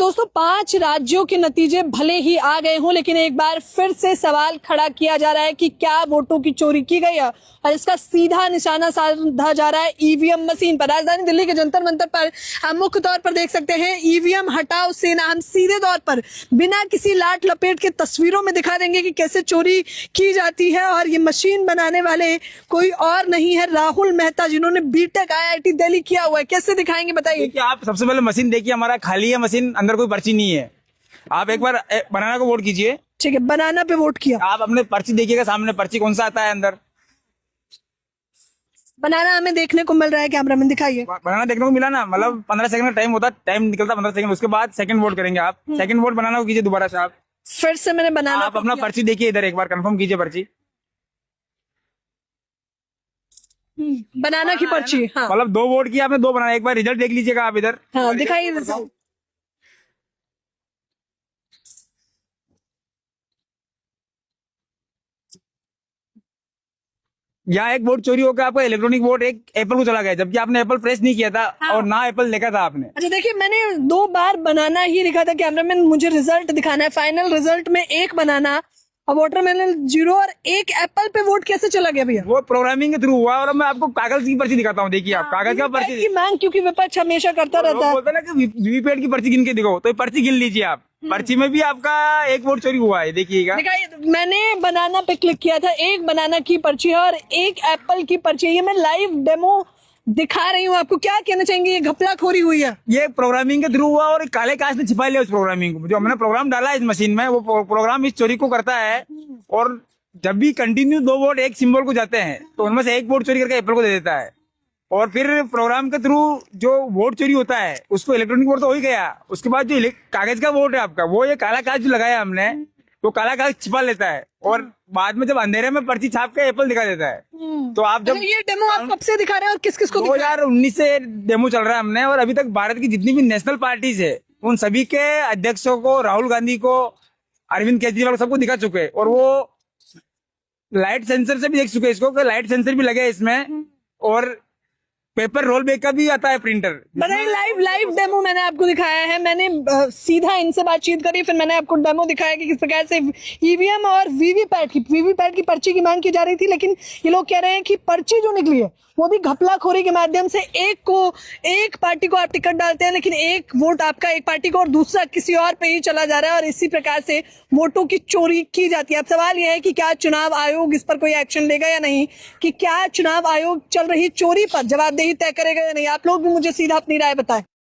दोस्तों 5 राज्यों के नतीजे भले ही आ गए हों, लेकिन एक बार फिर से सवाल खड़ा किया जा रहा है कि क्या वोटों की चोरी की गई है, और इसका सीधा निशाना साधा जा रहा है ईवीएम मशीन पर। राजधानी दिल्ली के जंतर मंतर पर हम मुख्य तौर पर देख सकते हैं ईवीएम हटाओ सेना। हम सीधे तौर पर बिना किसी लाट लपेट के तस्वीरों में दिखा देंगे कि कैसे चोरी की जाती है। और ये मशीन बनाने वाले कोई और नहीं है, राहुल मेहता, जिन्होंने बीटेक IIT दिल्ली किया हुआ है। कैसे दिखाएंगे बताइए। आप सबसे पहले मशीन देखिए, हमारा खाली है मशीन, अंदर कोई पर्ची नहीं है। आप एक बार बनाना को वोट कीजिए। ठीक है, बनाना पे वोट किया। आप अपने पर्ची देखिएगा, सामने पर्ची कौन सा आता है अंदर। बनाना हमें देखने को मिल रहा है, कैमरामैन दिखाइए। बनाना देखने को मिला ना, मतलब 15 सेकंड का टाइम होता है, टाइम निकलता 15 सेकंड, उसके बाद सेकंड वोट करेंगे आप। सेकंड वोट बनाना को कीजिए दोबारा से। आप फिर से मैंने बनाना आप अपना पर्ची देखिए, इधर एक बार कंफर्म कीजिए पर्ची। बनाना की पर्ची। हाँ, मतलब 2 वोट किया आपने, 2 बनाना। एक बार रिजल्ट देख लीजिएगा आप इधर। हाँ दिखाइए रिजल्ट। यहाँ एक वोट चोरी होकर आपका इलेक्ट्रॉनिक वोट एक एप्पल को चला गया, जबकि आपने एप्पल प्रेस नहीं किया था। हाँ। और ना एप्पल देखा था आपने। अच्छा देखिए, मैंने 2 बार बनाना ही लिखा था। कैमरामैन मुझे रिजल्ट दिखाना है। फाइनल रिजल्ट में 1 बनाना और वाटरमेलन 0 और 1 एप्पल पे वोट कैसे चला गया भैया? वो प्रोग्रामिंग के थ्रू हुआ। और मैं आपको कागज की पर्ची दिखाता हूँ, देखिए आप कागज का पर्ची की मांग, क्योंकि विपक्ष हमेशा करता रहता है। बोलते हैं ना कि वीवीपैट की पर्ची गिन के दिखाओ, तो ये पर्ची गिन लीजिए आप। पर्ची में भी आपका 1 वोट चोरी हुआ है, देखिएगा। मैंने बनाना पे क्लिक किया था, 1 बनाना की पर्ची है और 1 एप्पल की पर्ची है। ये मैं लाइव डेमो दिखा रही हूँ आपको। क्या कहना चाहेंगे, ये घपलाखोरी हुई है? ये प्रोग्रामिंग के थ्रू हुआ और काले काश ने छिपा लिया उस प्रोग्रामिंग को। जो हमने प्रोग्राम डाला है इस मशीन में, वो प्रोग्राम इस चोरी को करता है। और जब भी कंटिन्यू 2 वोट एक सिंबल को जाते हैं, तो उनमें से 1 वोट चोरी करके एप्पल को दे देता है। और फिर प्रोग्राम के थ्रू जो वोट चोरी होता है, उसको इलेक्ट्रॉनिक वोट तो हो ही गया, उसके बाद जो कागज का वोट है आपका, वो ये काला कागज जो लगाया हमने, तो काला कागज छिपा लेता है। और बाद में जब अंधेरे में पर्ची छाप के एप्पल दिखा देता है। तो आप जब ये डेमो आप कब से दिखा रहे हैं और किस किस को? 2019 से डेमो चल रहा है हमने। और अभी तक भारत की जितनी भी नेशनल पार्टीज है, उन सभी के अध्यक्षों को, राहुल गांधी को, अरविंद केजरीवाल को, सबको दिखा चुके हैं। और वो लाइट सेंसर से भी देख चुके हैं इसको, कि लाइट सेंसर भी लगे इसमें। और पेपर रोल बैक का भी आता है प्रिंटर। लाइव डेमो मैंने आपको दिखाया है। मैंने सीधा इनसे बातचीत करी, फिर मैंने आपको डेमो दिखाया कि किस प्रकार से ईवीएम और वीवीपैट की पर्ची की मांग की जा रही थी। लेकिन ये लोग कह रहे हैं कि पर्ची जो निकली है वो भी घपलाखोरी के माध्यम से। एक पार्टी को आप टिकट डालते हैं, लेकिन 1 वोट आपका एक पार्टी को और दूसरा किसी और पे ही चला जा रहा है। और इसी प्रकार से वोटों की चोरी की जाती है। अब सवाल यह है कि क्या चुनाव आयोग इस पर कोई एक्शन लेगा या नहीं, कि क्या चुनाव आयोग चल रही चोरी पर जवाबदेही तय करेगा या नहीं। आप लोग भी मुझे सीधा अपनी राय बताएं।